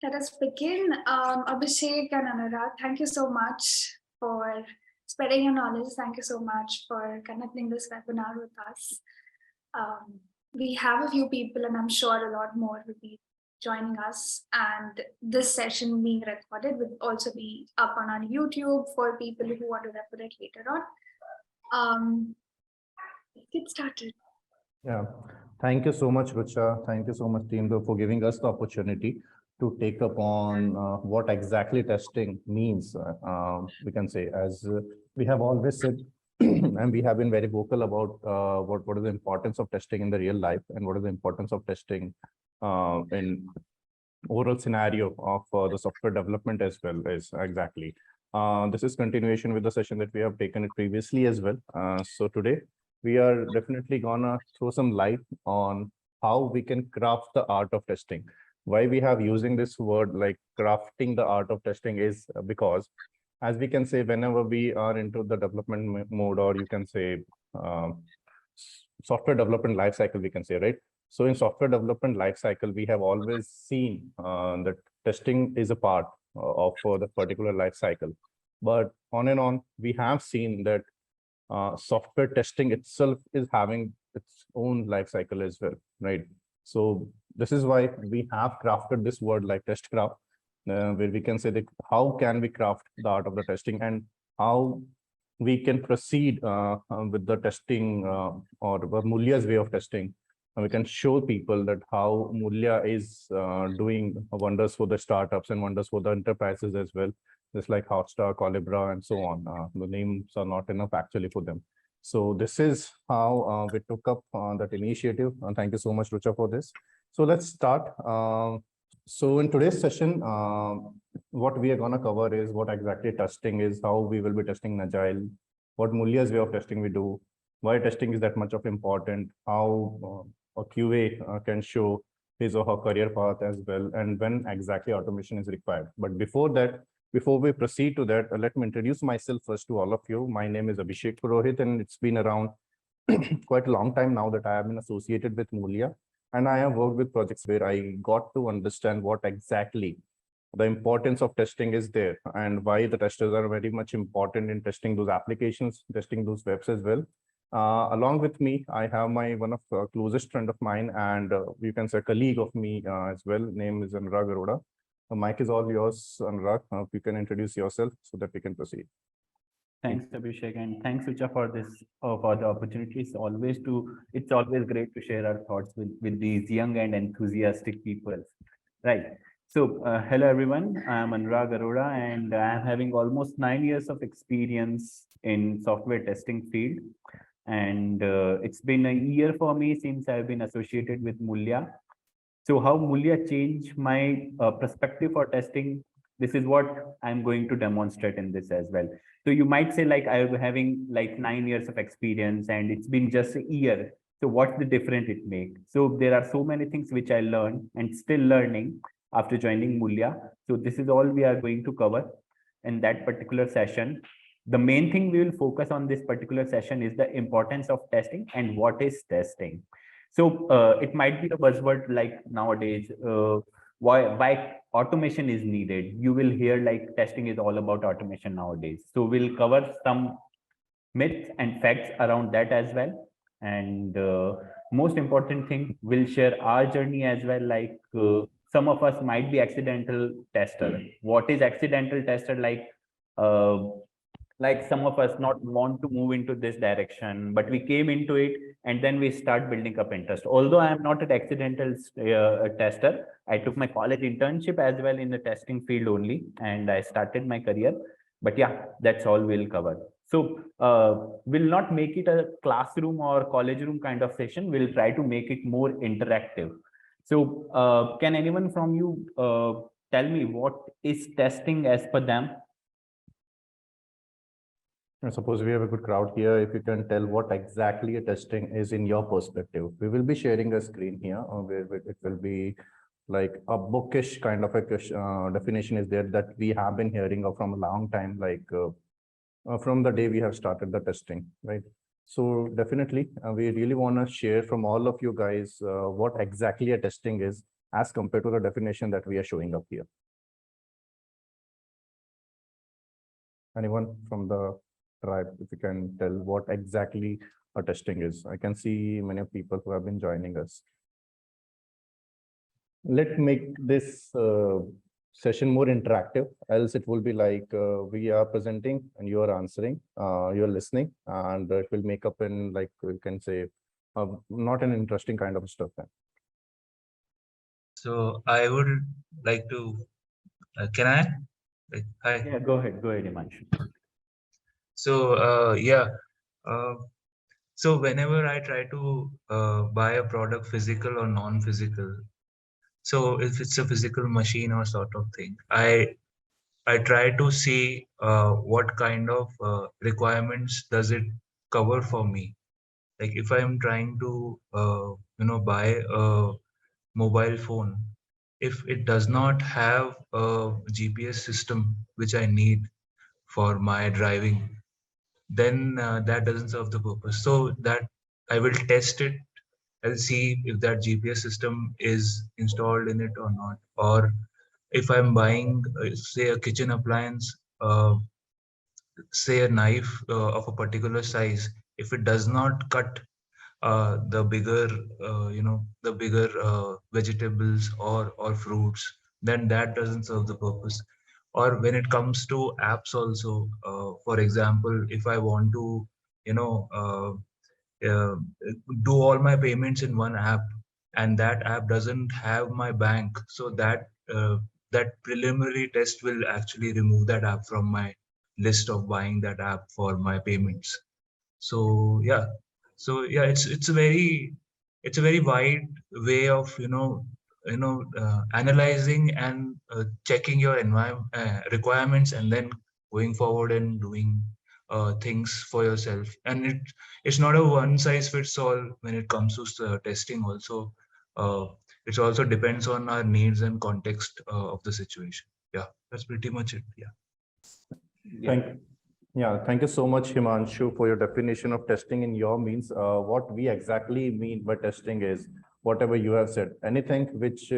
Let us begin. Abhishek and Anurag, thank you so much for spreading your knowledge. Thank you so much for conducting this webinar with us. We have a few people, and I'm sure a lot more will be joining us. And this session being recorded will also be up on our YouTube for people who want to refer it later on. Let's get started. Yeah, thank you so much, Rucha. Thank you so much, team, for giving us the opportunity to take up on what exactly testing means. We can say, as we have always said, and we have been very vocal about what is the importance of testing in the real life and what is the importance of testing in overall scenario of the software development as well is exactly. This is continuation with the session that we have taken it previously as well. So today we are definitely gonna throw some light on how we can craft the art of testing. Why we have using this word like crafting the art of testing is because, as we can say, whenever we are into the development mode, or you can say software development life cycle, we can say, right? So in software development life cycle, we have always seen that testing is a part of the particular life cycle. But on and on, we have seen that software testing itself is having its own life cycle as well, right? So this is why we have crafted this word like test craft, where we can say that how can we craft the art of the testing and how we can proceed with the testing or Moolya's way of testing. And we can show people that how Moolya is doing wonders for the startups and wonders for the enterprises as well, just like Hotstar, Colibra, and so on. The names are not enough actually for them. So this is how we took up that initiative. And thank you so much, Rucha, for this. So let's start. So in today's session, what we are going to cover is what exactly testing is, how we will be testing in Agile, what Moolya's way of testing we do, why testing is that much of important, how a QA can show his or her career path as well, and when exactly automation is required. But before that, before we proceed to that, let me introduce myself first to all of you. My name is Abhishek Purohit, and it's been around quite a long time now that I have been associated with Moolya. And I have worked with projects where I got to understand what exactly the importance of testing is there and why the testers are very much important in testing those applications, testing those webs as well. Along with me, I have my one of the closest friend of mine and you can say colleague of me as well. Name is Anurag Arora. The mic is all yours, Anurag. If you can introduce yourself so that we can proceed. Thanks, Abhishek, and thanks, Ucha, for this for the opportunity. It's always great to share our thoughts with these young and enthusiastic people. Right. So, hello everyone. I'm Anurag Arora, and I'm having almost 9 years of experience in software testing field. And it's been a year for me since I've been associated with Moolya. So, how Moolya changed my perspective for testing? This is what I'm going to demonstrate in this as well. So you might say like I'm having like 9 years of experience and it's been just a year. So what's the difference it make? So there are so many things which I learned and still learning after joining Moolya. So this is all we are going to cover in that particular session. The main thing we will focus on this particular session is the importance of testing and what is testing. So it might be a buzzword like nowadays, why automation is needed. You will hear like testing is all about automation nowadays. So we'll cover some myths and facts around that as well. And most important thing, we'll share our journey as well. Like some of us might be accidental tester. What is accidental tester? Like some of us not want to move into this direction, but we came into it and then we start building up interest. Although I am not an accidental tester, I took my college internship as well in the testing field only, and I started my career. But yeah, that's all we'll cover. So we'll not make it a classroom or college room kind of session. We'll try to make it more interactive. So can anyone from you tell me what is testing as per them? I suppose we have a good crowd here. If you can tell what exactly a testing is in your perspective, we will be sharing a screen here where it will be like a bookish kind of a definition is there that we have been hearing of from a long time, like from the day we have started the testing, right? So definitely, we really want to share from all of you guys what exactly a testing is as compared to the definition that we are showing up here. Anyone from the tribe, if you can tell what exactly a testing is? I can see many people who have been joining us. Let's make this session more interactive, else it will be like we are presenting and you are answering, you're listening, and it will make up in, like, you can say, not an interesting kind of stuff then. So I would like to, can I? Like, hi. Yeah, go ahead, Himanshu. So uh, so whenever I try to buy a product, physical or non-physical, so if it's a physical machine or sort of thing, I try to see what kind of requirements does it cover for me. Like if I'm trying to buy a mobile phone, if it does not have a GPS system which I need for my driving, then that doesn't serve the purpose. So that I will test it. I'll see if that GPS system is installed in it or not. Or if I'm buying, say, a kitchen appliance, say a knife of a particular size, if it does not cut the bigger, the bigger vegetables or fruits, then that doesn't serve the purpose. Or when it comes to apps also, for example, if I want to, you know, uh, do all my payments in one app, and that app doesn't have my bank, so that preliminary test will actually remove that app from my list of buying that app for my payments. So yeah, it's a very wide way of analyzing and checking your environment requirements, and then going forward and doing things for yourself. And it's not a one size fits all when it comes to testing also. uh, it also depends on our needs and context of the situation. Yeah, that's pretty much it. Yeah. Thank you so much, Himanshu, for your definition of testing in your means. What we exactly mean by testing is whatever you have said. Anything which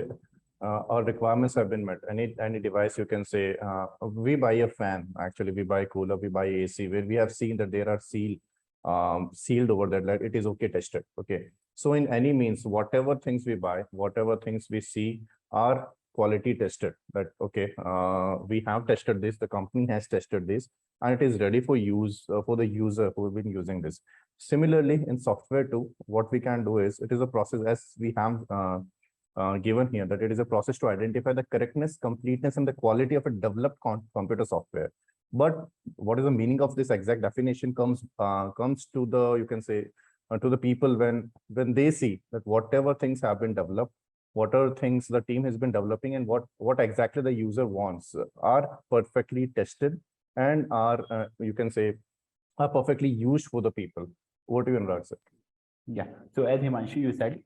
our requirements have been met. Any device you can say. We buy a fan. Actually, we buy cooler. We buy AC. Where we have seen that there are sealed over there. Like it is okay tested. Okay. So in any means, whatever things we buy, whatever things we see are quality tested. That okay. We have tested this. The company has tested this, and it is ready for use for the user who have been using this. Similarly, in software too, what we can do is, it is a process, as we have given here, that it is a process to identify the correctness, completeness, and the quality of a developed computer software. But what is the meaning of this exact definition comes to the, you can say, to the people when they see that whatever things have been developed, what are things the team has been developing, and what exactly the user wants are perfectly tested and are you can say are perfectly used for the people. What do you, Anurag, sir? Yeah. So as Himanshu, you said,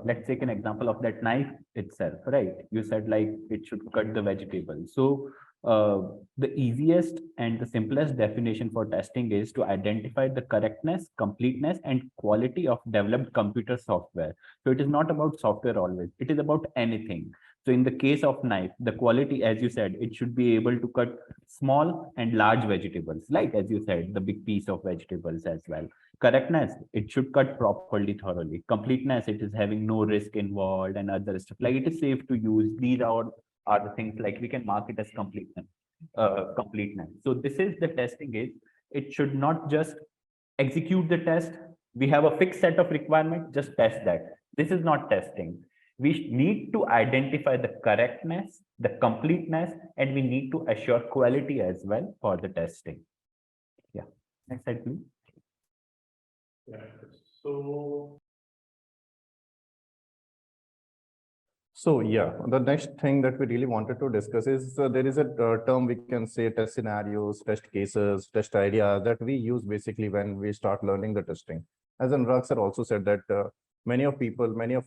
let's take an example of that knife itself, right? You said like it should cut the vegetable. So the easiest and the simplest definition for testing is to identify the correctness, completeness, and quality of developed computer software. So it is not about software always. It is about anything. So in the case of knife, the quality, as you said, it should be able to cut small and large vegetables, like as you said, the big piece of vegetables as well. Correctness, it should cut properly, thoroughly. Completeness, it is having no risk involved and other stuff. Like it is safe to use. These are the things like we can mark it as completeness. Completeness. So this is the testing is. It should not just execute the test. We have a fixed set of requirements, just test that. This is not testing. We need to identify the correctness, the completeness, and we need to assure quality as well for the testing. Yeah. Next slide, please. Yeah. So yeah, the next thing that we really wanted to discuss is there is a term we can say test scenarios, test cases, test ideas that we use basically when we start learning the testing. As Anurag sir also said that many of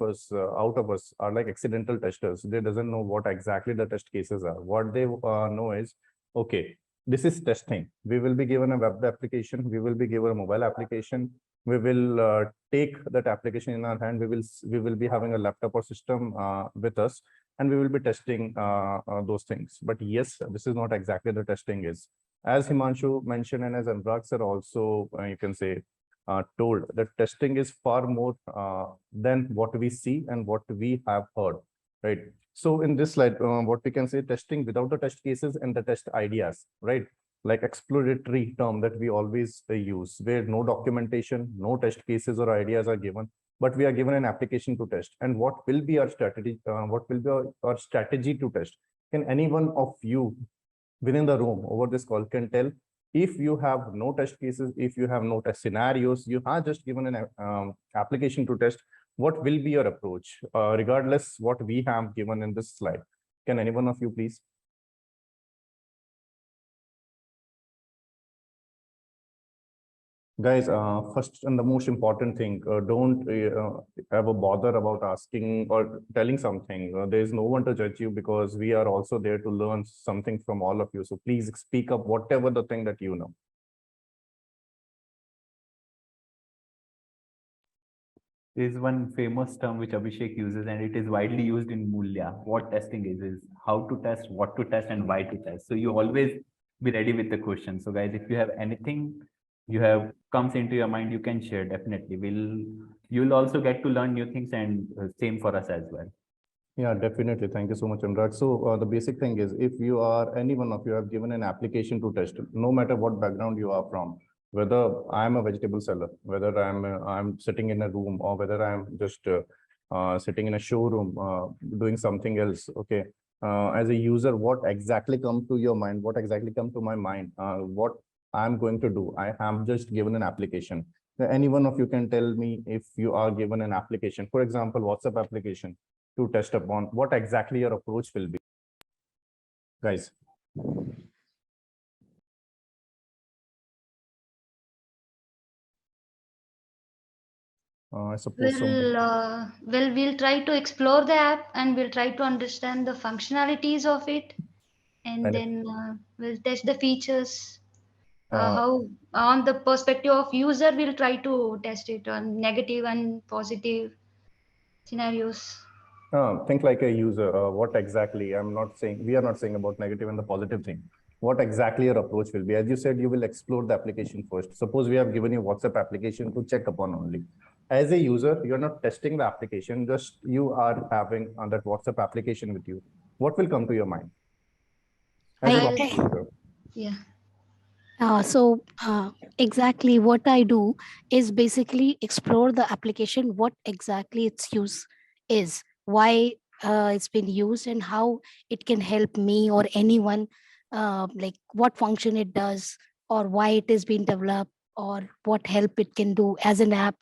us out of us are like accidental testers. They doesn't know what exactly the test cases are. What they know is, okay, this is testing. We will be given a web application. We will be given a mobile application. we will take that application in our hand. We will be having a laptop or system with us, and we will be testing those things. But yes, this is not exactly the testing is. As Himanshu mentioned, and as Anurag sir also, you can say, told that testing is far more than what we see and what we have heard, right? So in this slide, what we can say, testing without the test cases and the test ideas, right? Like exploratory term that we always use, where no documentation, no test cases or ideas are given, but we are given an application to test. And what will be our strategy? What will be our strategy to test? Can any one of you within the room over this call can tell, if you have no test cases, if you have no test scenarios, you are just given an application to test, what will be your approach, regardless what we have given in this slide? Can any one of you please? Guys, first and the most important thing, don't ever bother about asking or telling something. There is no one to judge you, because we are also there to learn something from all of you. So please speak up whatever the thing that you know. There is one famous term which Abhishek uses, and it is widely used in Moolya. What testing is how to test, what to test, and why to test. So you always be ready with the question. So guys, if you have anything you have comes into your mind, you can share. Definitely, you'll also get to learn new things, and same for us as well. Yeah, definitely. Thank you so much, Anurag. So the basic thing is, if you are, any one of you have given an application to test, no matter what background you are from, whether I'm a vegetable seller, whether I'm sitting in a room, or whether I'm just sitting in a showroom doing something else. Okay. As a user, what exactly come to your mind? What exactly come to my mind? What I'm going to do? I have just given an application. Any one of you can tell me, if you are given an application, for example, WhatsApp application, to test upon, what exactly your approach will be, guys? I suppose We'll try to explore the app and we'll try to understand the functionalities of it, and And then we'll test the features. uh, How, on the perspective of user, we'll try to test it on negative and positive scenarios. think like a user. What exactly? I'm not saying, we are not saying about negative and the positive thing. What exactly your approach will be? As you said, you will explore the application first. Suppose we have given you WhatsApp application to check upon only. As a user, you're not testing the application, just you are having that WhatsApp application with you. What will come to your mind? As a normal user. Yeah. Exactly what I do is basically explore the application, what exactly its use is, why it's been used, and how it can help me or anyone, like what function it does, or why it is being developed, or what help it can do as an app,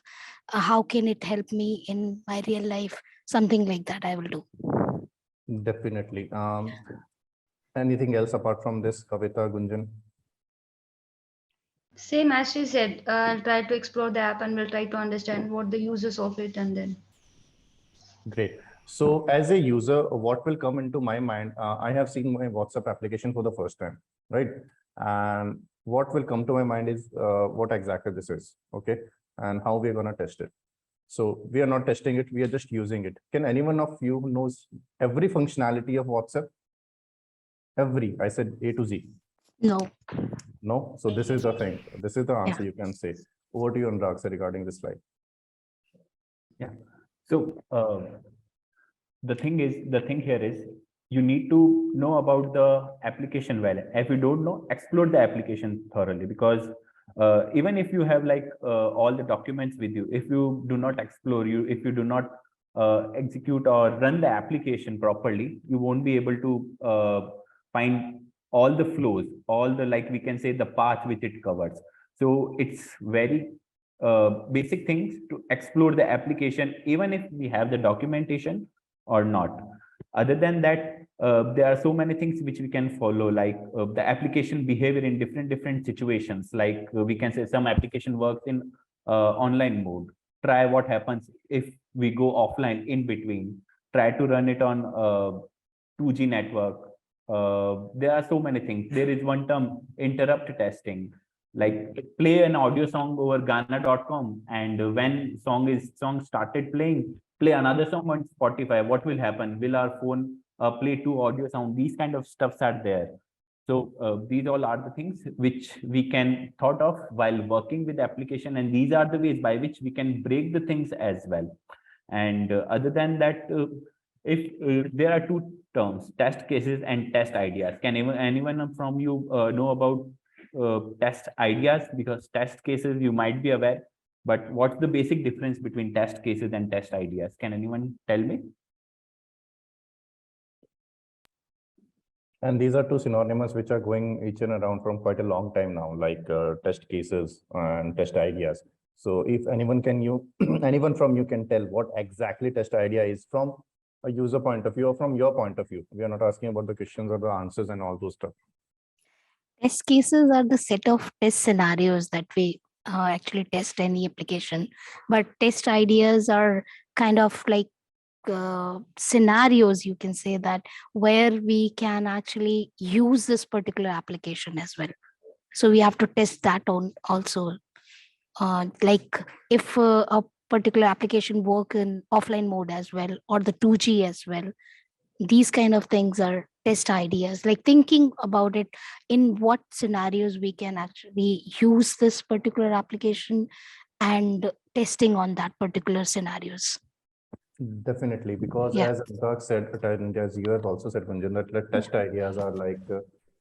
how can it help me in my real life, something like that I will do. Definitely. Anything else apart from this, Kavita, Gunjan? Same as she said, I'll try to explore the app and we'll try to understand what the uses of it, and then. Great. So as a user, what will come into my mind? I have seen my WhatsApp application for the first time, right? And what will come to my mind is what exactly this is, okay? And how we're gonna test it. So we are not testing it, we are just using it. Can anyone of you knows every functionality of WhatsApp? Every, I said A to Z. No. No? So this is the thing. This is the answer you can say. Over to you, Anurag, sir, regarding this slide. Yeah. So the thing here is, you need to know about the application well. If you don't know, explore the application thoroughly, because even if you have like all the documents with you, if you do not explore, if you do not execute or run the application properly, you won't be able to find all the flows, all the, like we can say, the path which it covers. So it's very basic things to explore the application, even if we have the documentation or not. Other than that, there are so many things which we can follow, like the application behavior in different situations. Like we can say some application works in online mode. Try what happens if we go offline in between. Try to run it on 2G network. There are so many things. There is one term, interrupt testing. Like play an audio song over Ghana.com, and when song started playing, play another song on Spotify. What will happen? Will our phone play two audio sound? These kind of stuffs are there. So these all are the things which we can thought of while working with the application, and these are the ways by which we can break the things as well. And other than that, if there are two terms, test cases and test ideas. Can anyone from you know about test ideas? Because test cases you might be aware, but what's the basic difference between test cases and test ideas? Can anyone tell me? And these are two synonymous which are going each and around from quite a long time now, like test cases and test ideas. So if anyone anyone from you can tell what exactly test idea is from a user point of view or from your point of view. We are not asking about the questions or the answers and all those stuff. Test cases are the set of test scenarios that we actually test any application, but test ideas are kind of like scenarios, you can say, that where we can actually use this particular application as well. So we have to test that on also. Like if a particular application work in offline mode as well, or the 2G as well, these kind of things are test ideas, like thinking about it in what scenarios we can actually use this particular application and testing on that particular scenarios. Definitely, because Yeah. as Anurag said, and as you have also said, Gunjan, that the test ideas are like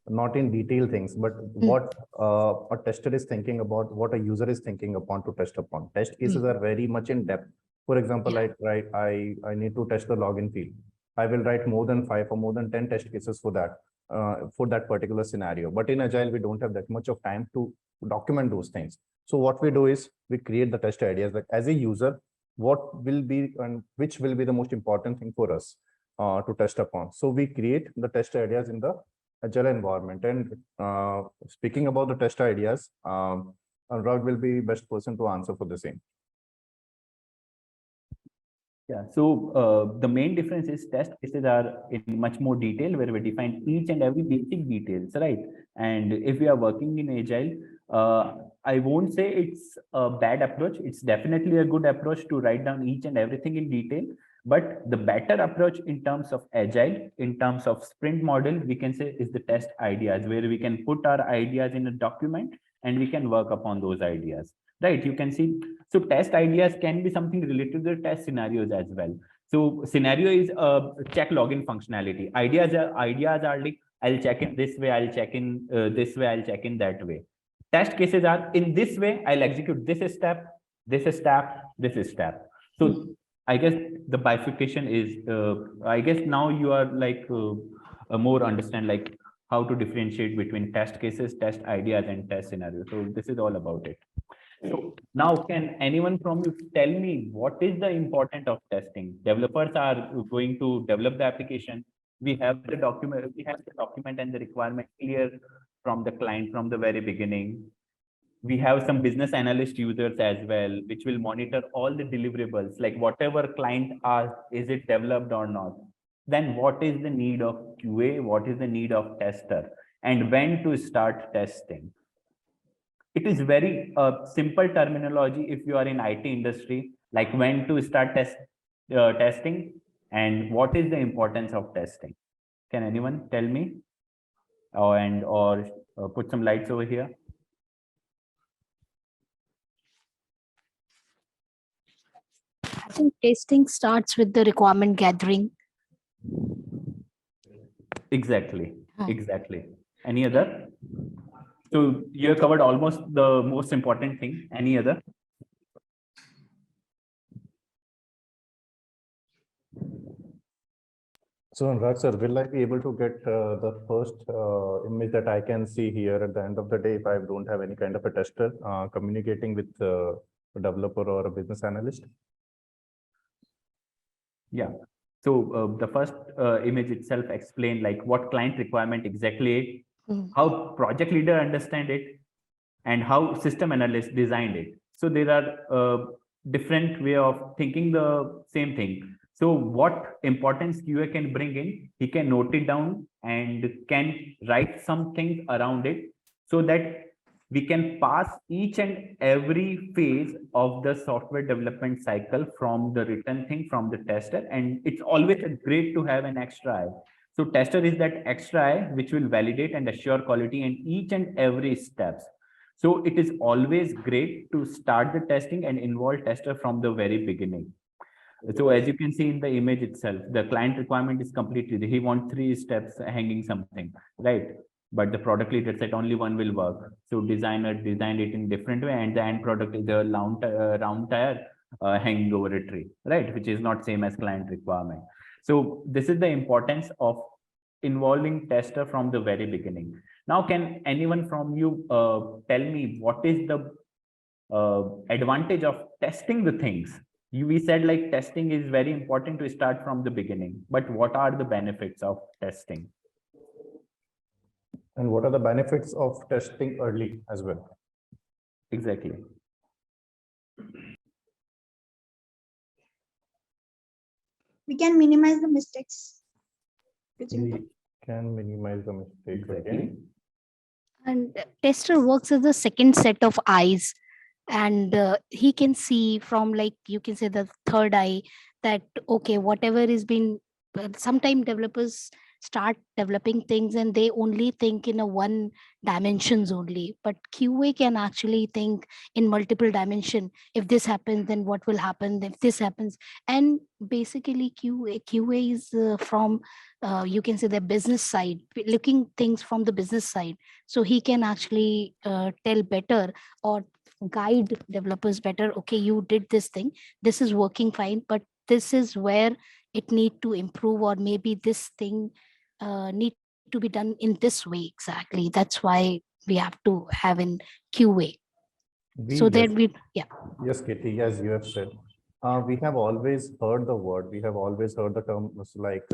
not in detail things, but what a tester is thinking about, what a user is thinking upon to test upon. Test cases are very much in depth. For example, Yeah. I need to test the login field. I will write more than 5 or more than 10 test cases for that particular scenario. But in Agile, we don't have that much of time to document those things. So what we do is we create the test ideas. Like as a user, what will be and which will be the most important thing for us to test upon. So we create the test ideas in the Agile environment. And speaking about the test ideas, Anurag will be best person to answer for the same. Yeah, so the main difference is test cases are in much more detail, where we define each and every basic details, right? And if we are working in Agile, I won't say it's a bad approach. It's definitely a good approach to write down each and everything in detail. But the better approach in terms of Agile, in terms of sprint model, we can say is the test ideas, where we can put our ideas in a document and we can work upon those ideas, right? You can see, so test ideas can be something related to the test scenarios as well. So scenario is a check login functionality. Ideas are like, I'll check in this way, I'll check in this way, I'll check in that way. Test cases are in this way, I'll execute this step, this step, this step. So I guess the bifurcation is, I guess now you are like more understand like how to differentiate between test cases, test ideas, and test scenarios. So this is all about it. So now, can anyone from you tell me what is the importance of testing? Developers are going to develop the application. We have the document and the requirement clear from the client from the very beginning. We have some business analyst users as well, which will monitor all the deliverables, like whatever client asks, is it developed or not? Then what is the need of QA? What is the need of tester? And when to start testing? It is very simple terminology if you are in IT industry, like when to start testing and what is the importance of testing. Can anyone tell me? Or put some lights over here? I think testing starts with the requirement gathering. Exactly. Any other? So you have covered almost the most important thing. Any other? So Anurag sir, will I be able to get the first image that I can see here at the end of the day if I don't have any kind of a tester communicating with a developer or a business analyst? Yeah. So the first image itself explained like what client requirement exactly, how project leader understand it, and how system analyst designed it. So there are different way of thinking the same thing. So what importance QA can bring in, he can note it down and can write some things around it so that we can pass each and every phase of the software development cycle from the written thing from the tester. And it's always great to have an extra eye. So tester is that extra eye which will validate and assure quality in each and every steps. So it is always great to start the testing and involve tester from the very beginning. So as you can see in the image itself, the client requirement is completely, he wants 3 steps hanging something, right? But the product leader said only one will work. So designer designed it in different way, and the end product is a round tire hanging over a tree, right? Which is not same as client requirement. So this is the importance of involving tester from the very beginning. Now, can anyone from you tell me what is the advantage of testing the things? We said like testing is very important to start from the beginning, but what are the benefits of testing? And what are the benefits of testing early as well? Exactly. We can minimize the mistakes. We can minimize the mistake again. And tester works as a second set of eyes, and he can see from, like, you can say, the third eye, that okay, whatever is been, sometimes developers start developing things and they only think in a one dimensions only, but QA can actually think in multiple dimension. If this happens, then what will happen if this happens? And basically QA is from you can say the business side, looking things from the business side. So he can actually tell better or guide developers better. Okay, you did this thing, this is working fine, but this is where it need to improve, or maybe this thing need to be done in this way. Exactly, that's why we have to have in QA. So that we, yeah. Yes, Kitty, as you have said, we have always heard the word, we have always heard the term like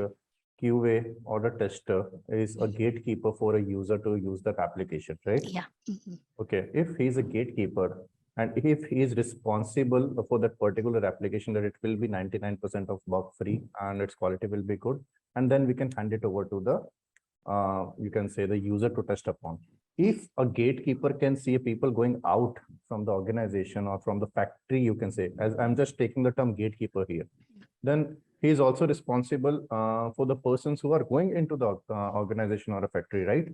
QA or the tester is a gatekeeper for a user to use that application, right? Yeah. Mhm. Okay, if he is a gatekeeper and if he is responsible for that particular application, that it will be 99% of bug free and its quality will be good, and then we can hand it over to the you can say the user to test upon. If a gatekeeper can see people going out from the organization or from the factory, you can say, as I'm just taking the term gatekeeper here, then he is also responsible for the persons who are going into the organization or a factory, right?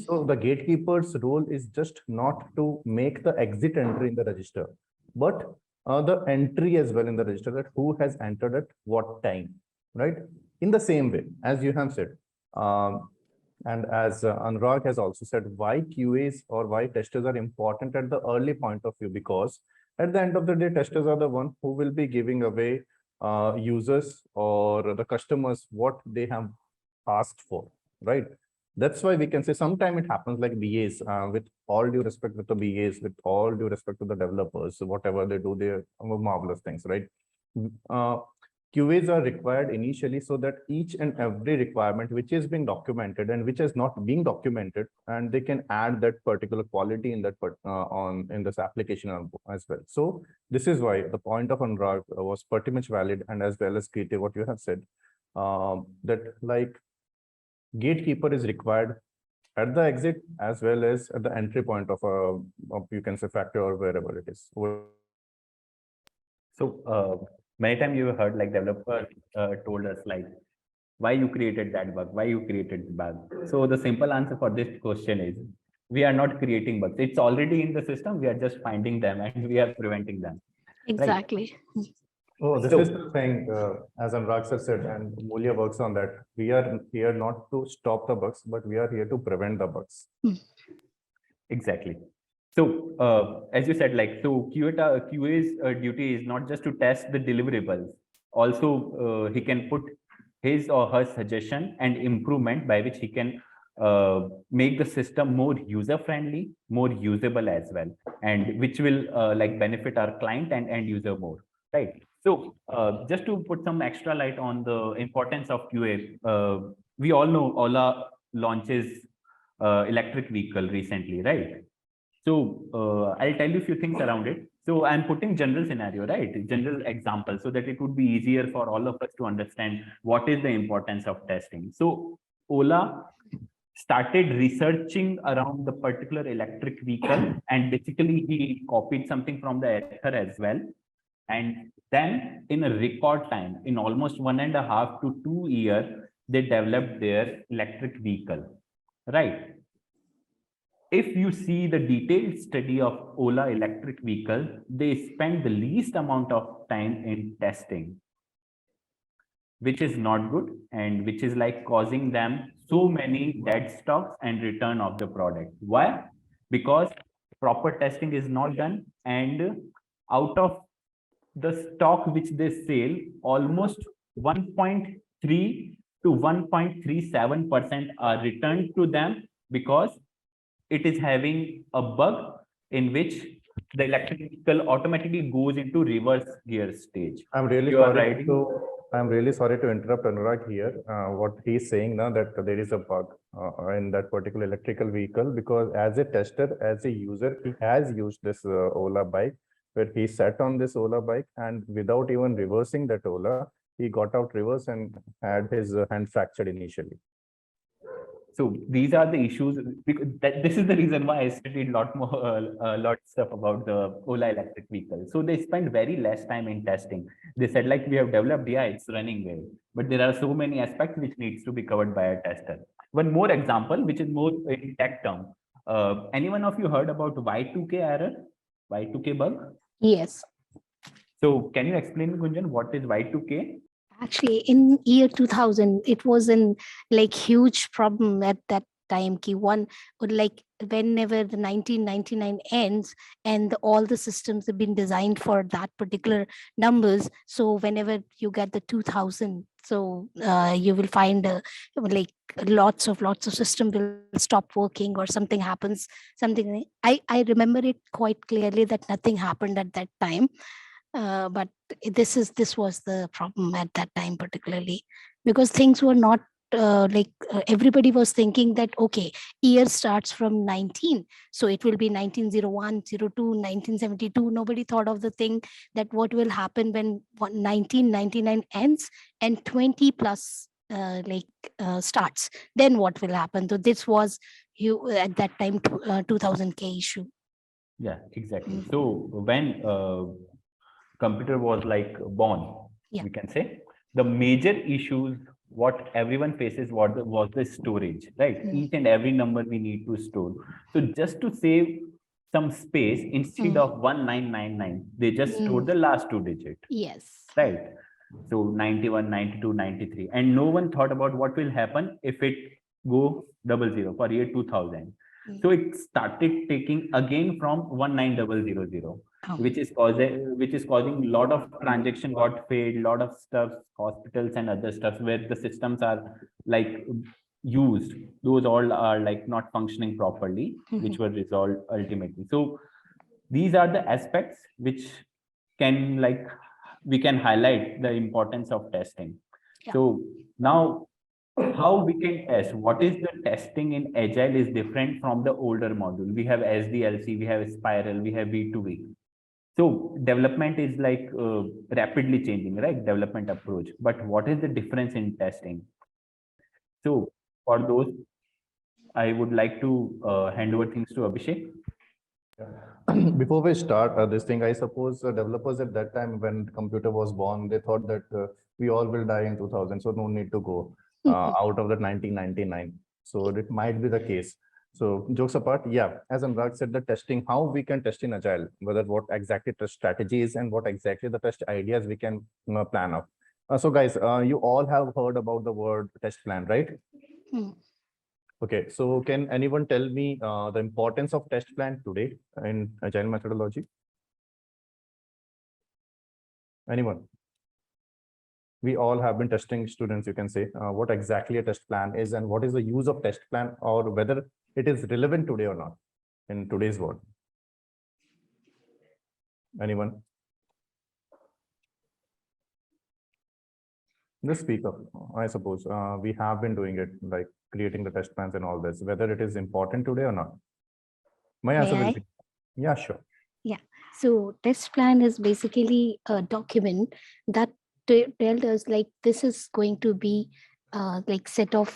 So the gatekeeper's role is just not to make the exit entry in the register, but the entry as well in the register, that who has entered at what time, right? In the same way, as you have said, and as Anurag has also said, why QAs or why testers are important at the early point of view, because at the end of the day, testers are the one who will be giving away users or the customers what they have asked for, right? That's why we can say sometimes it happens like BAs, with all due respect with the BAs, with all due respect to the developers, whatever they do, they're marvelous things, right? QAs are required initially so that each and every requirement which is being documented and which is not being documented, and they can add that particular quality in that in this application as well. So this is why the point of Anurag was pretty much valid, and as well as Kriti, what you have said, that like gatekeeper is required at the exit as well as at the entry point of you can say factory or wherever it is. So many times you have heard like developer told us like, why you created that bug, why you created the bug. So the simple answer for this question is, we are not creating bugs. It's already in the system. We are just finding them and we are preventing them. Exactly. Right? Oh, this is the thing, as Anurag sir said, and Moolya works on that. We are here not to stop the bugs, but we are here to prevent the bugs. Exactly. So as you said, like, so QA's duty is not just to test the deliverables. Also, he can put his or her suggestion and improvement by which he can make the system more user-friendly, more usable as well, and which will like benefit our client and end user more, right? So just to put some extra light on the importance of QA, we all know Ola launches electric vehicle recently, right? So I'll tell you a few things around it. So I'm putting general scenario, right? General example, so that it would be easier for all of us to understand what is the importance of testing. So Ola started researching around the particular electric vehicle, and basically he copied something from the ether as well. And then in a record time, in almost 1.5 to 2 years, they developed their electric vehicle, right? If you see the detailed study of Ola electric vehicle, they spend the least amount of time in testing, which is not good, and which is like causing them so many dead stocks and return of the product. Why? Because proper testing is not done, and out of the stock which they sell, almost 1.3 to 1.37% are returned to them because it is having a bug in which the electric vehicle automatically goes into reverse gear stage. I'm really You are sorry riding. I'm really sorry to interrupt Anurag here. What he's saying now that there is a bug in that particular electrical vehicle, because as a tester, as a user, he has used this Ola bike, where he sat on this Ola bike and without even reversing that Ola, he got out reverse and had his hand fractured initially. So these are the issues. Because this is the reason why I studied a lot more, lot stuff about the Ola electric vehicle. So they spend very less time in testing. They said like, we have developed, yeah, it's running well, but there are so many aspects which needs to be covered by a tester. One more example, which is more in tech term. Anyone of you heard about Y2K error, Y2K bug? Yes. So can you explain, Gunjan, what is Y2K? Actually, in year 2000, it was an like huge problem at that time. Ki one would like whenever the 1999 ends and all the systems have been designed for that particular numbers. So whenever you get the 2000, so you will find like lots of system will stop working or something happens. Something I remember it quite clearly that nothing happened at that time. But this was the problem at that time, particularly because things were not everybody was thinking that okay, year starts from 19, so it will be 1901, 02, 1972. Nobody thought of the thing that what will happen when 1999 ends and 20 plus starts, then what will happen. So this was you at that time 2000K issue. Yeah, exactly. So when computer was like born, Yeah. we can say the major issues what everyone faces was the storage, right? Mm. Each and every number we need to store. So just to save some space, instead of 1999, they just stored the last 2 digit, Yes. right? So 91, 92, 93, and no one thought about what will happen if it go 00 for year 2000. So it started taking again from 19000, which is causing a lot of transaction got failed, lot of stuff, hospitals and other stuff where the systems are like used, those all are like not functioning properly, which were resolved ultimately. So these are the aspects which can like we can highlight the importance of testing. Yeah. So now how we can test, what is the testing in agile is different from the older module. We have SDLC, we have spiral, we have V2V. So development is like rapidly changing, right? Development approach. But what is the difference in testing? So for those, I would like to hand over things to Abhishek. Before we start this thing, I suppose developers at that time when computer was born, they thought that we all will die in 2000, so no need to go out of the 1999. So it might be the case. So jokes apart, yeah, as Anurag said, the testing, how we can test in Agile, whether what exactly test strategies and what exactly the test ideas we can plan of. So guys, you all have heard about the word test plan, right? Okay, so can anyone tell me the importance of test plan today in Agile methodology? Anyone? We all have been testing students, you can say, what exactly a test plan is and what is the use of test plan, or whether it is relevant today or not in today's world. Anyone? Just speak up. I suppose we have been doing it, like creating the test plans and all this, whether it is important today or not. My answer will be, yeah, sure. Yeah. So test plan is basically a document that tells us like this is going to be like set of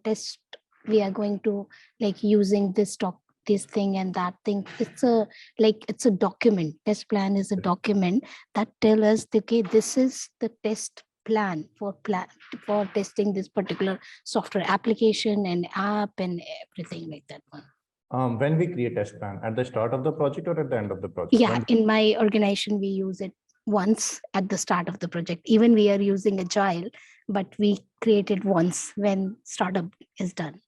test we are going to like using this thing and that thing. It's a document. Test plan is a document that tell us, okay, this is the test plan for testing this particular software application and app and everything like that one. When we create test plan, at the start of the project or at the end of the project? Yeah, in my organization, we use it once at the start of the project. Even we are using Agile, but we create it once when startup is done.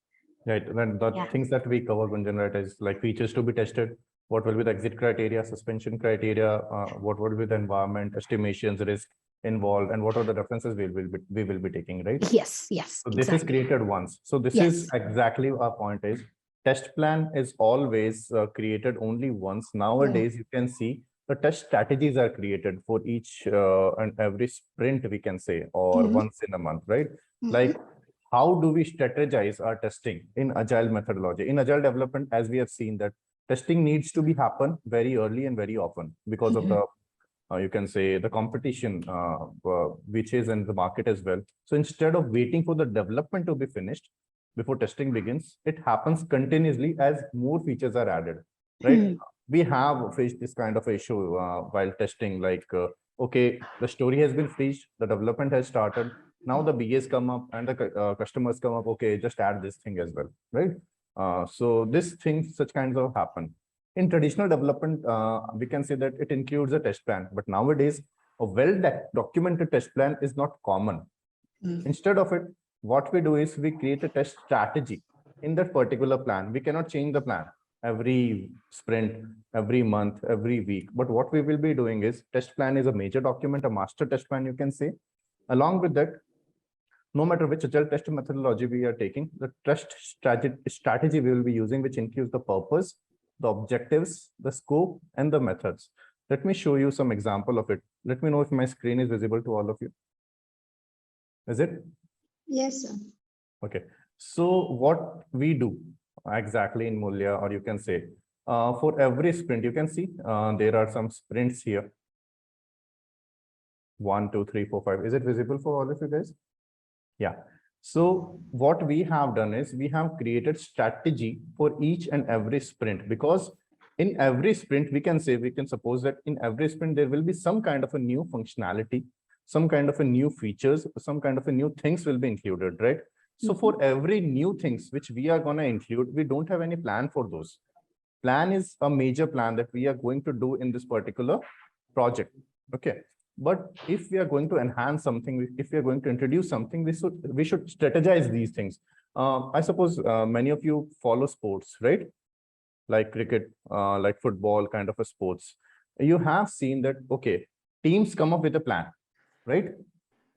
Right, then the Yeah. things that we cover, Gunjan, right, is like features to be tested, what will be the exit criteria, suspension criteria, what would be the environment, estimations, risk involved, and what are the references we will be taking, right? Yes, So this is created once. So this is exactly our point is, test plan is always created only once. Nowadays, you can see the test strategies are created for each and every sprint, we can say, or once in a month, right? Like, how do we strategize our testing in agile methodology? In agile development, as we have seen that testing needs to be happen very early and very often because of the you can say the competition which is in the market as well. So instead of waiting for the development to be finished before testing begins, it happens continuously as more features are added, right? We have faced this kind of issue while testing, like, okay, the story has been finished, the development has started, now the BAs come up and the customers come up, okay, just add this thing as well, right? So this thing, such kinds of happen. In traditional development, we can say that it includes a test plan, but nowadays a well-documented test plan is not common. Instead of it, what we do is we create a test strategy in that particular plan. We cannot change the plan every sprint, every month, every week. But what we will be doing is, test plan is a major document, a master test plan, you can say. Along with that, no matter which agile test methodology we are taking, the test strategy we will be using, which includes the purpose, the objectives, the scope, and the methods. Let me show you some example of it. Let me know if my screen is visible to all of you. Is it? Yes, sir. Okay. So what we do exactly in Moolya, or you can say, for every sprint, you can see there are some sprints here. 1, 2, 3, 4, 5. Is it visible for all of you guys? Yeah. So what we have done is we have created strategy for each and every sprint, because in every sprint, we can suppose that in every sprint, there will be some kind of a new functionality, some kind of a new features, some kind of a new things will be included, right? So for every new things which we are going to include, we don't have any plan for those. Plan is a major plan that we are going to do in this particular project. Okay. But if we are going to enhance something, if we are going to introduce something, we should strategize these things. I suppose many of you follow sports, right? Like cricket, like football, kind of a sports. You have seen that, okay, teams come up with a plan, right?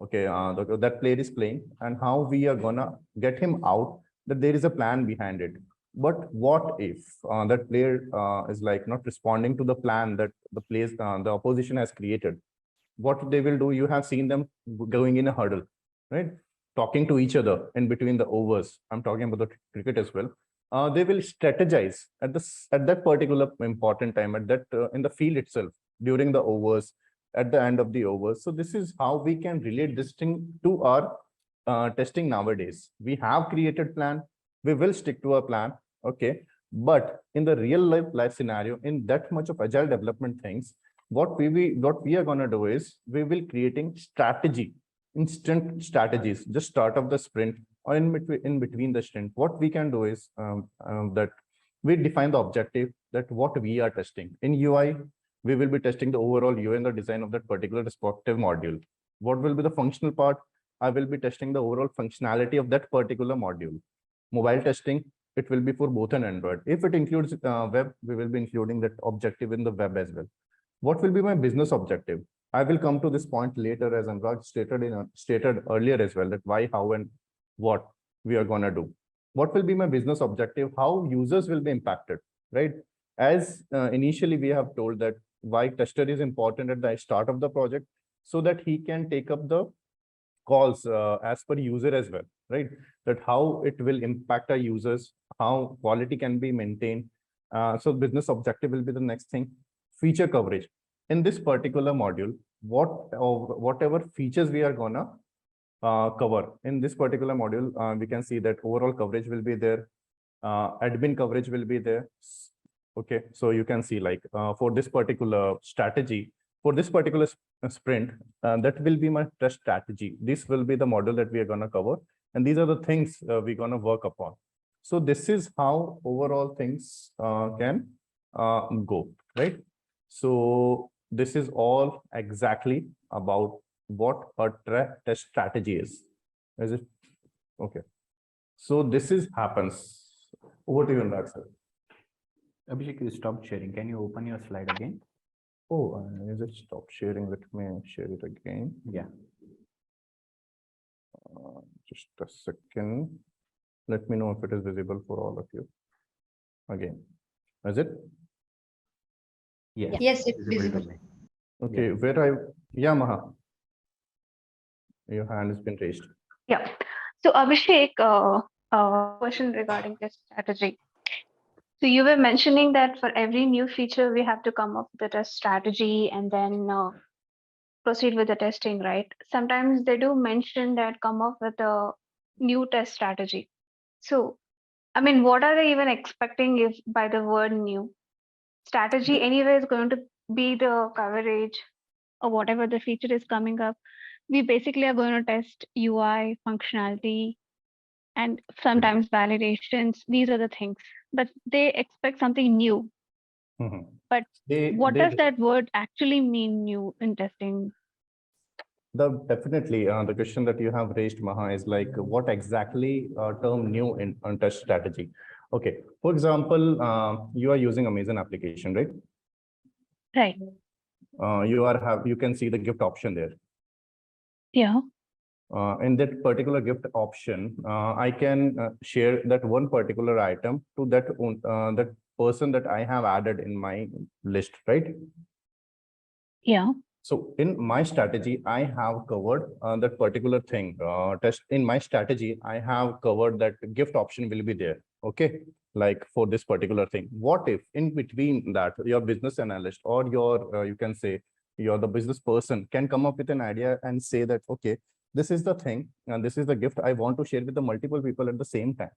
Okay, that player is playing, and how we are gonna get him out, that there is a plan behind it. But what if that player is like not responding to the plan that the opposition has created? What they will do, you have seen them going in a huddle, right? Talking to each other in between the overs. I'm talking about the cricket as well. They will strategize at that particular important time, at that in the field itself, during the overs, at the end of the overs. So this is how we can relate this thing to our testing nowadays. We have created plan. We will stick to a plan. Okay. But in the real life scenario, in that much of agile development things, what we are going to do is we will creating strategy, instant strategies, just start of the sprint or in between the sprint. What we can do is that we define the objective, that what we are testing. In UI, we will be testing the overall UI and the design of that particular respective module. What will be the functional part? I will be testing the overall functionality of that particular module. Mobile testing, it will be for both an Android. If it includes web, we will be including that objective in the web as well. What will be my business objective? I will come to this point later, as Anurag stated earlier as well, that why, how, and what we are going to do. What will be my business objective? How users will be impacted, right? As initially we have told that why tester is important at the start of the project, so that he can take up the calls as per user as well, right? That how it will impact our users, how quality can be maintained. So business objective will be the next thing. Feature coverage. In this particular module, whatever features we are gonna cover. In this particular module, we can see that overall coverage will be there. Admin coverage will be there. Okay, so you can see like for this particular strategy, for this particular sprint, that will be my test strategy. This will be the model that we are going to cover. And these are the things we're going to work upon. So this is how overall things can go, right? So this is all exactly about what a test strategy is. Is it? Okay. So this is happens. Over to you, Anurag, sir. Abhishek, you stopped sharing. Can you open your slide again? Oh, is it stop sharing? Let me share it again. Yeah. Just a second. Let me know if it is visible for all of you. Again, is it? Yes. Yes, it's visible. Okay, Yeah. where yeah, Maha. Your hand has been raised. Yeah. So Abhishek, question regarding this strategy. So you were mentioning that for every new feature, we have to come up with a strategy and then proceed with the testing, right? Sometimes they do mention that come up with a new test strategy. So, I mean, what are they even expecting if by the word new? Strategy anyway is going to be the coverage or whatever the feature is coming up. We basically are going to test UI functionality and sometimes validations. These are the things, but they expect something new. Mhm. But They what does that word actually mean, new in testing? Definitely the question that you have raised, Maha, is like what exactly term new in test strategy. Okay, for example, you are using Amazon application, right? Right. You can see the gift option there. Yeah. In that particular gift option, I can share that one particular item to that person that I have added in my list, right? Yeah. So in my strategy, I have covered that particular thing. Test in my strategy, I have covered that gift option will be there. Okay, like for this particular thing. What if in between that your business analyst or your you can say you're the business person can come up with an idea and say that okay, this is the thing and this is the gift I want to share with the multiple people at the same time.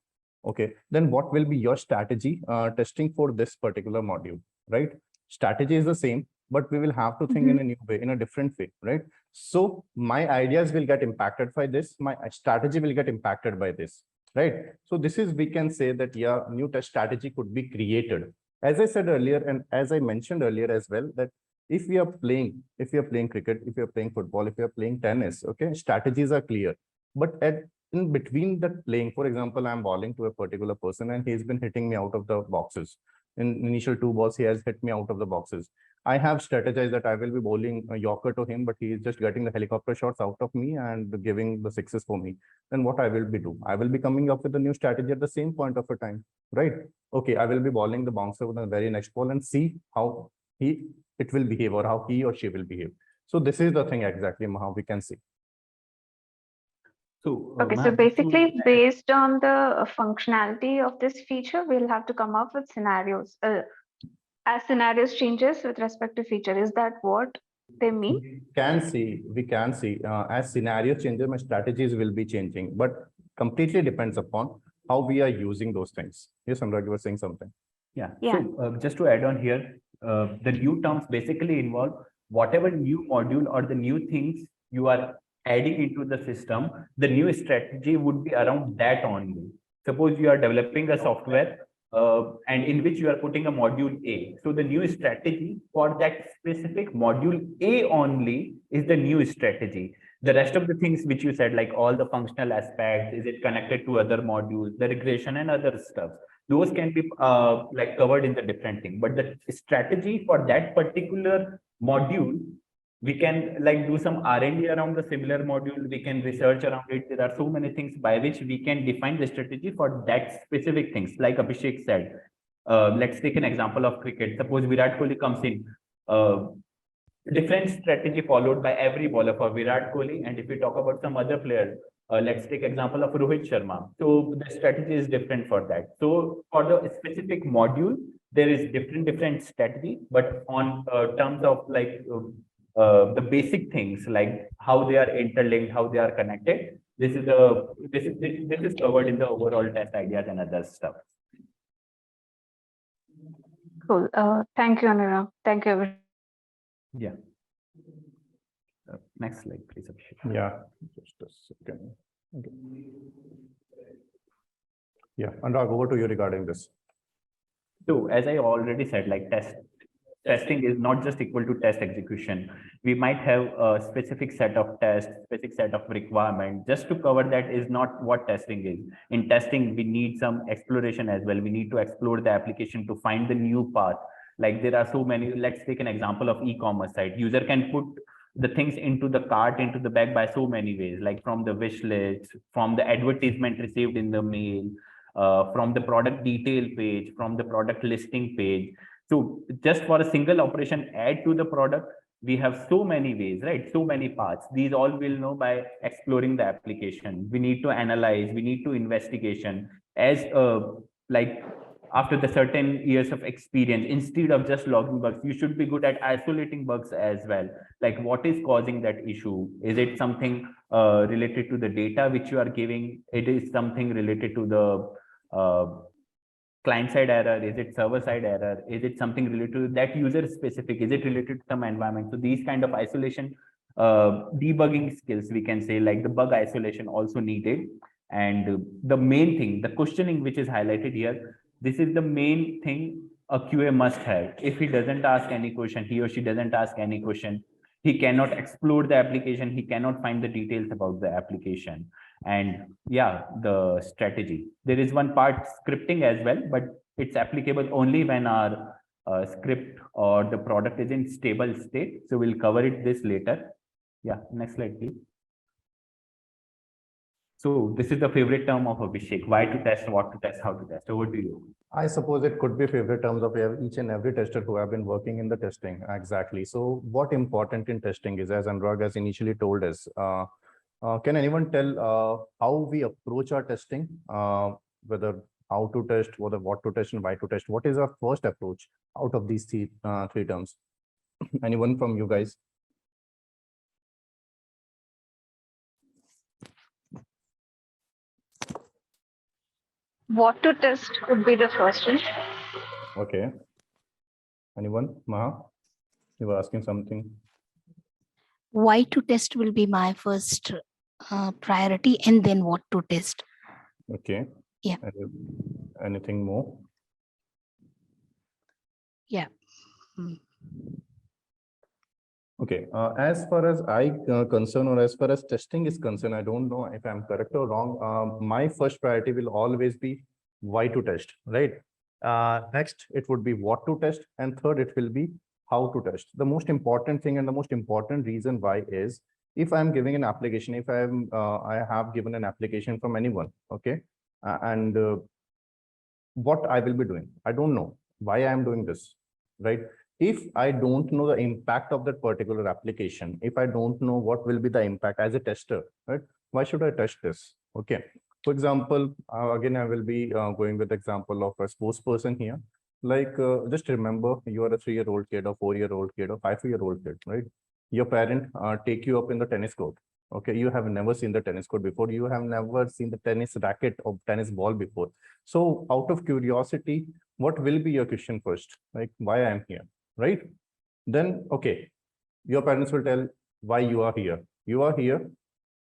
Okay, then what will be your strategy testing for this particular module, right? Strategy is the same, but we will have to think in a new way, in a different way, right? So my ideas will get impacted by this. My strategy will get impacted by this, right? So this is, we can say that, yeah, new test strategy could be created. As I said earlier, and as I mentioned earlier as well, that if we are playing cricket, if you are playing football, if you are playing tennis, okay, strategies are clear. But in between that playing, for example, I'm bowling to a particular person and he's been hitting me out of the boxes. In initial 2 balls, he has hit me out of the boxes. I have strategized that I will be bowling a Yorker to him, but he is just getting the helicopter shots out of me and giving the sixes for me. Then what I will be doing? I will be coming up with a new strategy at the same point of a time, right? Okay, I will be bowling the bouncer with the very next ball and see how it will behave or how he or she will behave. So this is the thing exactly how we can see. So, Okay, so basically, based on the functionality of this feature, we'll have to come up with scenarios. As scenarios changes with respect to feature, is that what they mean? We can see as scenario changes, my strategies will be changing, but completely depends upon how we are using those things. Yes, Anurag, you were saying something. Yeah. Yeah. So just to add on here, the new terms basically involve whatever new module or the new things you are adding into the system, the new strategy would be around that only. Suppose you are developing a software and in which you are putting a module A. So the new strategy for that specific module A only is the new strategy. The rest of the things which you said, like all the functional aspects, is it connected to other modules, the regression and other stuff, those can be like covered in the different thing. But the strategy for that particular module, we can like do some R&D around the similar module. We can research around it. There are so many things by which we can define the strategy for that specific things. Like Abhishek said, let's take an example of cricket. Suppose Virat Kohli comes in, different strategy followed by every bowler for Virat Kohli. And if we talk about some other players, let's take example of Rohit Sharma. So the strategy is different for that. So for the specific module, there is different strategy, but on terms of like the basic things like how they are interlinked, how they are connected. This is covered in the overall test ideas and other stuff. Cool. Thank you, Anurag. Thank you, Abhishek. Yeah. Next slide, please, Abhishek. Yeah, just a second. Okay. Yeah, Anurag, over to you regarding this. So as I already said, like testing is not just equal to test execution. We might have a specific set of tests, specific set of requirements. Just to cover that is not what testing is. In testing, we need some exploration as well. We need to explore the application to find the new path. Like there are so many, let's take an example of e-commerce site. User can put the things into the cart, into the bag by so many ways, like from the wish list, from the advertisement received in the mail, from the product detail page, from the product listing page. So just for a single operation add to the product, we have so many ways, right? So many paths. These all will know by exploring the application. We need to analyze, we need to investigation as like after the certain years of experience, instead of just logging bugs, you should be good at isolating bugs as well. Like what is causing that issue? Is it something related to the data which you are giving? It is something related to the client side error? Is it server side error? Is it something related to that user specific? Is it related to some environment? So these kind of isolation debugging skills, we can say, like the bug isolation also needed. And the main thing, the questioning which is highlighted here, this is the main thing a QA must have. If he doesn't ask any question, he or she doesn't ask any question, he cannot explore the application, he cannot find the details about the application. And yeah, the strategy. There is one part scripting as well, but it's applicable only when our script or the product is in stable state. So we'll cover this later. Yeah, next slide, please. So this is the favorite term of Abhishek. Why to test, what to test, how to test. Over to you. I suppose it could be favorite terms of each and every tester who have been working in the testing. Exactly. So what important in testing is, as Anurag has initially told us, can anyone tell how we approach our testing, whether how to test, whether what to test and why to test? What is our first approach out of these three terms? Anyone from you guys? What to test would be the first one. Okay. Anyone? Maha? You were asking something. Why to test will be my first priority, and then what to test. Okay. Yeah. Anything more? Yeah. Mm. Okay. As far as I concern, or as far as testing is concerned, I don't know if I'm correct or wrong. My first priority will always be why to test, right? Next, it would be what to test, and third, it will be how to test. The most important thing and the most important reason why is, if I'm giving an application, if I have given an application from anyone, okay, and what I will be doing, I don't know why I am doing this, right? If I don't know the impact of that particular application, if I don't know what will be the impact as a tester, right? Why should I test this? Okay. For example, again, I will be going with the example of a sports person here. Like, just remember, you are a 3-year-old kid or 4-year-old kid or 5-year-old kid, right? Your parent take you up in the tennis court. Okay, you have never seen the tennis court before. You have never seen the tennis racket or tennis ball before. So out of curiosity, what will be your question first? Like, why I am here, right? Then, okay, your parents will tell why you are here. You are here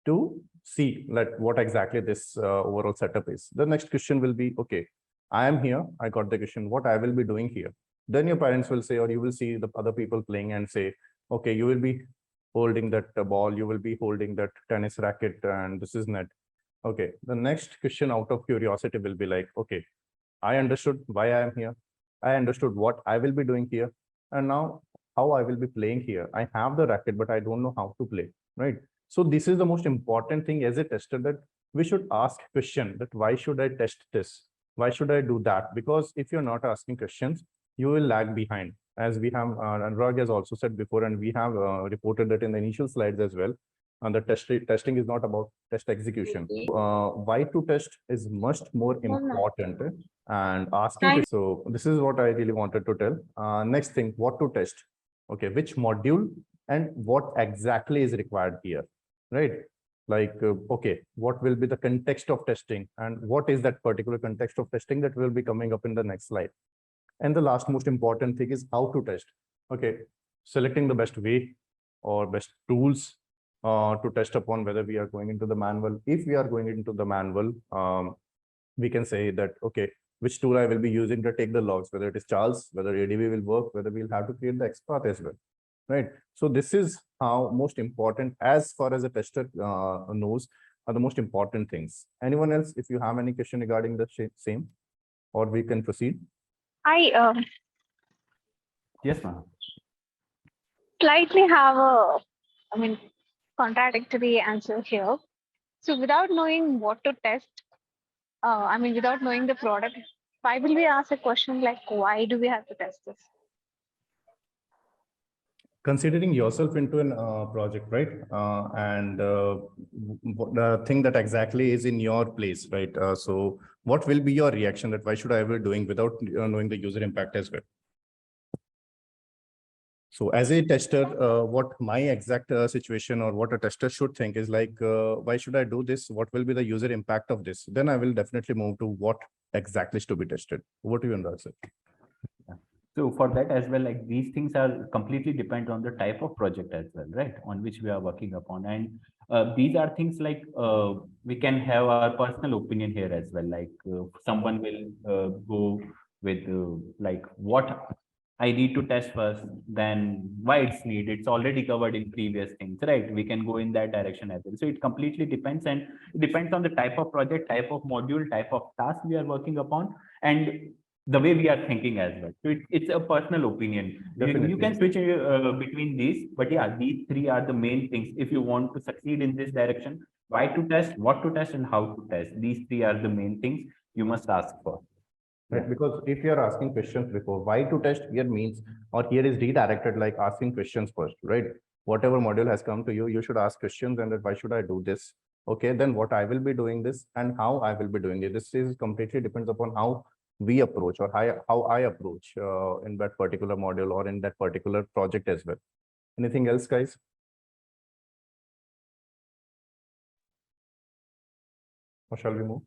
to see like what exactly this overall setup is. The next question will be, okay, I am here, I got the question, what I will be doing here. Then your parents will say, or you will see the other people playing and say, okay, you will be holding that ball, you will be holding that tennis racket, and this is net. Okay, the next question out of curiosity will be like, okay, I understood why I am here. I understood what I will be doing here. And now how I will be playing here. I have the racket, but I don't know how to play, right? So this is the most important thing as a tester, that we should ask question that why should I test this? Why should I do that? Because if you're not asking questions, you will lag behind. As we have, Anurag has also said before, and we have reported that in the initial slides as well. And the testing is not about test execution. Why to test is much more important, and asking. So this is what I really wanted to tell. Next thing, what to test. Okay, which module and what exactly is required here, right? Like, okay, what will be the context of testing, and what is that particular context of testing that will be coming up in the next slide. And the last most important thing is how to test. Okay, selecting the best way or best tools to test upon whether we are going into the manual. If we are going into the manual, we can say that, okay, which tool I will be using to take the logs, whether it is Charles, whether ADB will work, whether we'll have to create the XPath as well, right? So this is how most important, as far as a tester knows, are the most important things. Anyone else, if you have any question regarding the same, or we can proceed. Yes, ma'am. Slightly have a, contradictory answer here. So without knowing what to test, without knowing the product, why will we ask a question like, why do we have to test this? Considering yourself into an project, right? And the thing that exactly is in your place, right? So what will be your reaction that why should I be doing without knowing the user impact as well? So as a tester, what my exact situation or what a tester should think is like, why should I do this? What will be the user impact of this? Then I will definitely move to what exactly is to be tested. What do you Anurag sir? So for that as well, like these things are completely depend on the type of project as well, right? On which we are working upon. And these are things like we can have our personal opinion here as well. Like someone will go with like what I need to test first, then why it's needed. It's already covered in previous things, right? We can go in that direction as well. So it completely depends, and it depends on the type of project, type of module, type of task we are working upon, and the way we are thinking as well. So it's a personal opinion. You can switch between these, but yeah, these three are the main things. If you want to succeed in this direction, why to test, what to test, and how to test. These three are the main things you must ask for. Right, yeah. Because if you are asking questions before, why to test here means, or here is redirected like asking questions first, right? Whatever module has come to you, you should ask questions and that why should I do this? Okay, then what I will be doing this and how I will be doing it. This is completely depends upon how we approach or how I approach in that particular module or in that particular project as well. Anything else, guys? Or shall we move?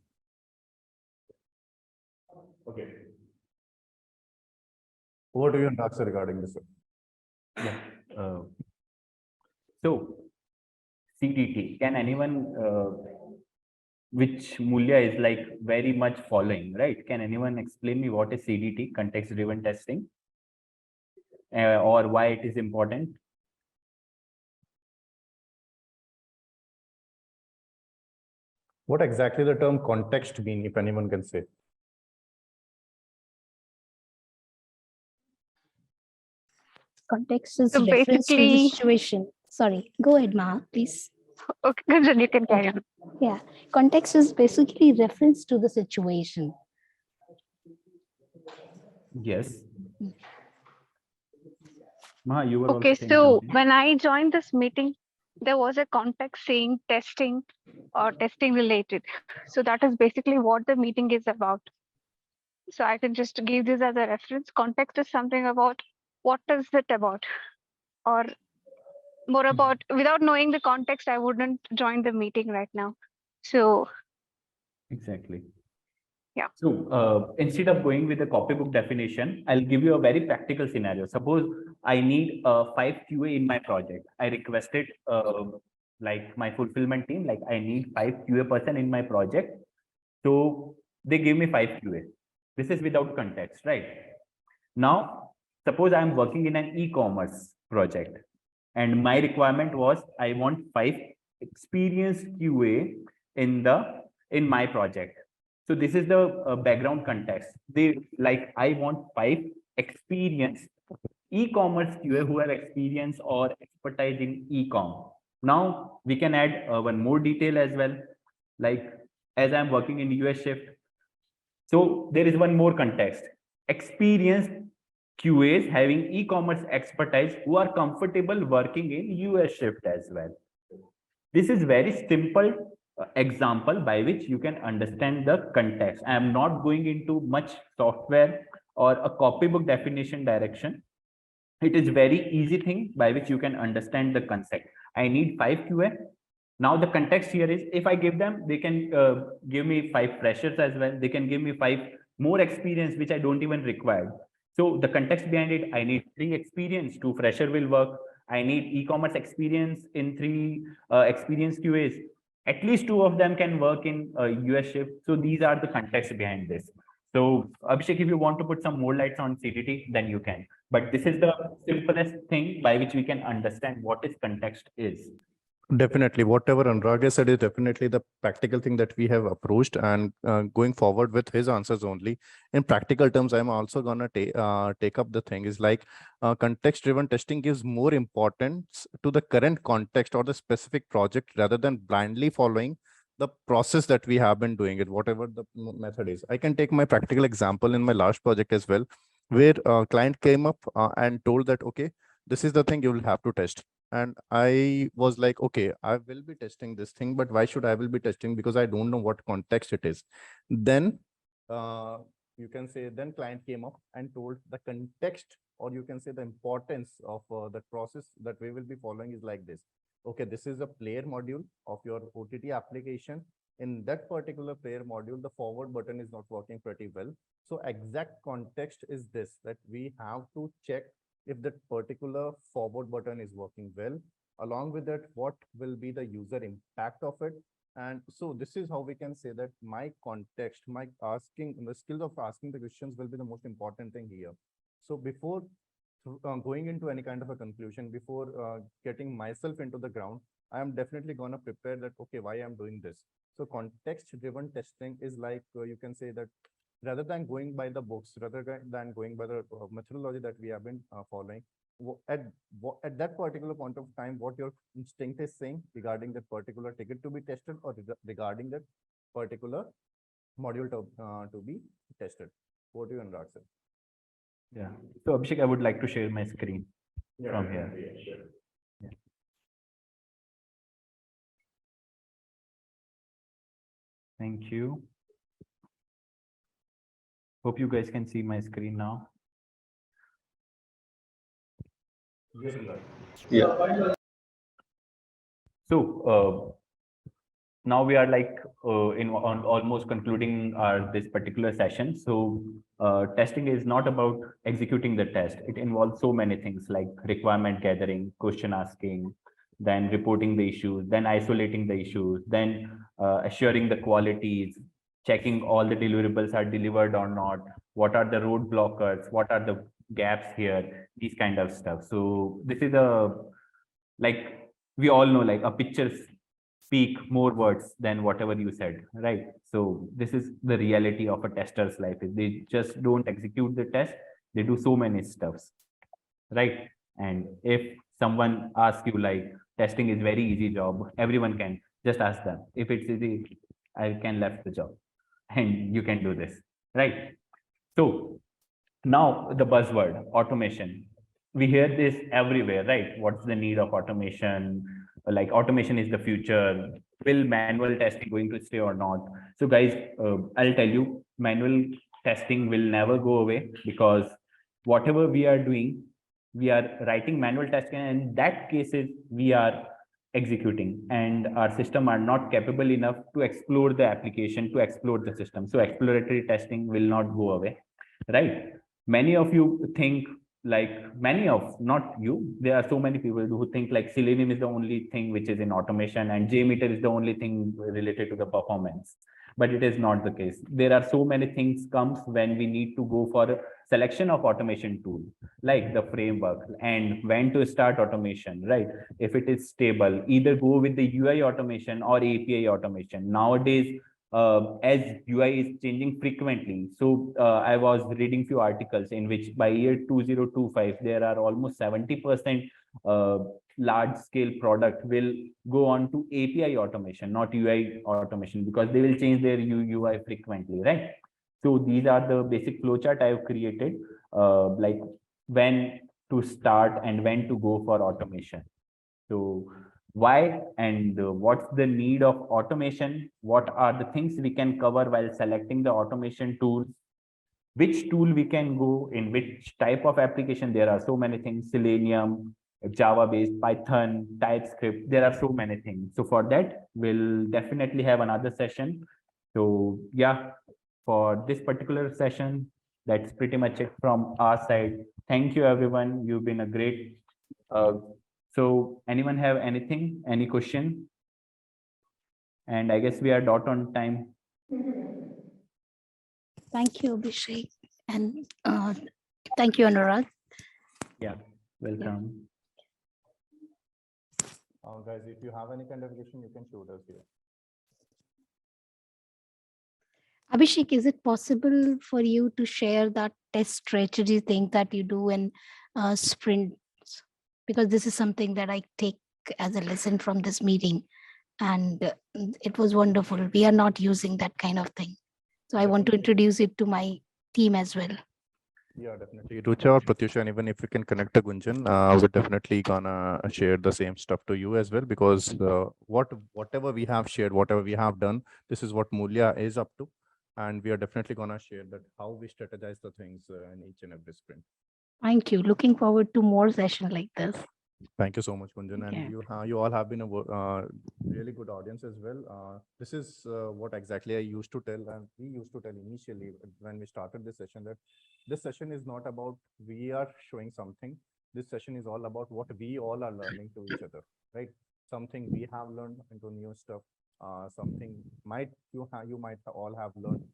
Okay. Over to you, Anurag sir, regarding this. Yeah. So, CDT, can anyone, which Moolya is like very much following, right? Can anyone explain me what is CDT, context-driven testing, or why it is important? What exactly the term context mean, if anyone can say? Context is So reference to the basically- situation. Sorry, go ahead, Maha, please. Okay, then you can carry on. Yeah, context is basically reference to the situation. Yes. Maha, you were Okay, also saying so something. when I joined this meeting, there was a context saying testing or testing related. So that is basically what the meeting is about. So I can just give this as a reference. Context is something about what is it about, or more about, without knowing the context, I wouldn't join the meeting right now. So Exactly. yeah. So instead of going with the copybook definition, I'll give you a very practical scenario. Suppose I need 5 QA in my project. I requested like my fulfillment team, like I need 5 QA person in my project. So they give me 5 QA. This is without context, right? Now, suppose I'm working in an e-commerce project and my requirement was I want 5 experienced QA in my project. So this is the background context. I want 5 experienced e-commerce QA who have experience or expertise in e-com. Now we can add one more detail as well. Like as I'm working in US shift. So there is one more context. Experienced QAs having e-commerce expertise who are comfortable working in US shift as well. This is very simple example by which you can understand the context. I am not going into much software or a copybook definition direction. it is very easy thing by which you can understand the concept. I need 5 QA. Now the context here is, if I give them, they can give me 5 freshers as well. They can give me 5 more experience, which I don't even require. So the context behind it, I need 3 experience, 2 fresher will work. I need e-commerce experience in 3 experienced QAs. At least 2 of them can work in US shift. So these are the context behind this. So Abhishek, if you want to put some more lights on CTT, then you can. But this is the simplest thing by which we can understand what is context is. Definitely, whatever Anurag has said is definitely the practical thing that we have approached, and going forward with his answers only. In practical terms, I'm also gonna take up the thing is like context-driven testing gives more importance to the current context or the specific project rather than blindly following the process that we have been doing it, whatever the method is. I can take my practical example in my last project as well, where a client came up and told that, okay, this is the thing you will have to test. And I was like, okay, I will be testing this thing, but why should I will be testing? Because I don't know what context it is. Then you can say, then client came up and told the context, or you can say the importance of the process that we will be following is like this. Okay, this is a player module of your OTT application. In that particular player module, the forward button is not working pretty well. So exact context is this, that we have to check if that particular forward button is working well. Along with that, what will be the user impact of it? And so this is how we can say that my context, my asking, the skills of asking the questions will be the most important thing here. So before going into any kind of a conclusion, before getting myself into the ground, I am definitely going to prepare that, okay, why I'm doing this. So context driven testing is like, you can say that rather than going by the books, rather than going by the methodology that we have been following, at that particular point of time, what your instinct is saying regarding that particular ticket to be tested, or regarding that particular module to be tested. What do you, Anurag, sir? Yeah. So Abhishek, I would like to share my screen from here. Yeah. Thank you. Hope you guys can see my screen now. Yes, Anurag. Yeah. So now we are like on almost concluding this particular session. So testing is not about executing the test. It involves so many things like requirement gathering, question asking, then reporting the issues, then isolating the issues, then assuring the qualities, checking all the deliverables are delivered or not, what are the road blockers, what are the gaps here, these kind of stuff. So this is like we all know, like a picture speak more words than whatever you said, right? So this is the reality of a tester's life. They just don't execute the test, they do so many stuffs, right? And if someone asks you like testing is very easy job, everyone can just ask them. If it's easy, I can left the job and you can do this, right? So now the buzzword automation, we hear this everywhere, right? What's the need of automation? Like automation is the future. Will manual testing going to stay or not? So guys, I'll tell you, manual testing will never go away, because whatever we are doing, we are writing manual testing, and in that cases we are executing, and our system are not capable enough to explore the application, to explore the system. So exploratory testing will not go away, right? Many of you think like, not you, there are so many people who think like Selenium is the only thing which is in automation and JMeter is the only thing related to the performance, but it is not the case. There are so many things comes when we need to go for a selection of automation tool, like the framework and when to start automation, right? If it is stable, either go with the UI automation or API automation. Nowadays, as UI is changing frequently. So I was reading few articles in which by year 2025, there are almost 70% large scale product will go on to API automation, not UI automation, because they will change their UI frequently, right? So these are the basic flowchart I've created, like when to start and when to go for automation. So why and what's the need of automation? What are the things we can cover while selecting the automation tools? which tool we can go, in which type of application. There are so many things: Selenium, Java based, Python, TypeScript. There are so many things. So for that, we'll definitely have another session. So yeah, for this particular session, that's pretty much it from our side. Thank you, everyone. You've been a great. So anyone have anything, any question? And I guess we are dot on time. Thank you, Abhishek. And thank you, Anurag. Yeah, welcome. Guys, if you have any kind of question, you can shoot us here. Abhishek, is it possible for you to share that test strategy thing that you do in sprints? Because this is something that I take as a lesson from this meeting, and it was wonderful. We are not using that kind of thing. So I want to introduce it to my team as well. Yeah, definitely. Rucha or Pratyusha, and even if we can connect to Gunjan, we're definitely gonna share the same stuff to you as well, because whatever we have shared, whatever we have done, this is what Moolya is up to. And we are definitely gonna share that how we strategize the things in each and every sprint. Thank you. Looking forward to more sessions like this. Thank you so much, Gunjan. Okay. And you all have been a really good audience as well. This is what exactly I used to tell, and we used to tell initially when we started this session, that this session is not about we are showing something. This session is all about what we all are learning to each other, right? Something we have learned into new stuff. Something you might all have learned.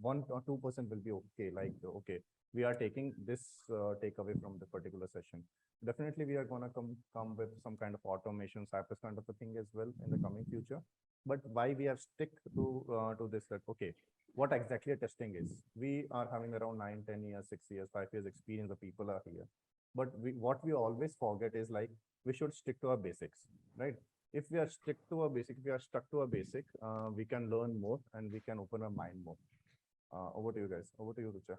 1 or 2% will be okay. Like, okay, we are taking this takeaway from the particular session. Definitely, we are gonna come with some kind of automation, Cypress kind of a thing as well in the coming future. But why we have stick to this, that okay, what exactly a testing is? We are having around 9, 10 years, 6 years, 5 years experience. The people are here, but what we always forget is like we should stick to our basics, right? If we are stuck to a basic, we can learn more and we can open our mind more. Over to you guys. Over to you, Rucha.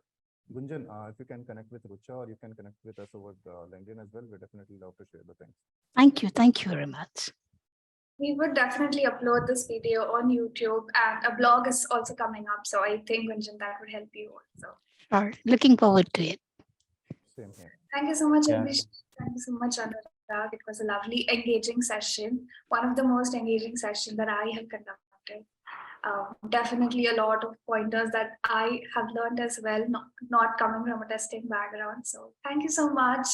Gunjan, if you can connect with Rucha, or you can connect with us over LinkedIn as well, we definitely love to share the things. Thank you. Thank you very much. We would definitely upload this video on YouTube, and a blog is also coming up. So I think, Gunjan, that would help you also. Sure. Looking forward to it. Same here. Thank you so much, Yeah. Abhishek. Thank you so much, Anurag. It was a lovely, engaging session. One of the most engaging sessions that I have conducted. Definitely a lot of pointers that I have learned as well, not coming from a testing background. So thank you so much.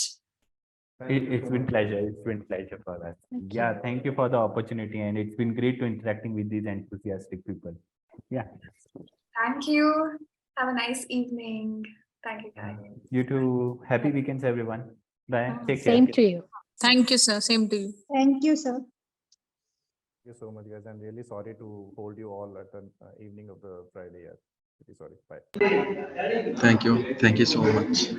It's been pleasure. It's been pleasure for us. Yeah, thank you for the opportunity, and it's been great to interacting with these enthusiastic people. Yeah. Thank you. Have a nice evening. Thank you, guys. You too. Happy weekends, everyone. Bye. Take care. Same to you. Thank you, sir. Same to you. Thank you, sir. Thank you so much, guys. I'm really sorry to hold you all at the evening of the Friday. Really sorry. Bye. Thank you. Thank you so much.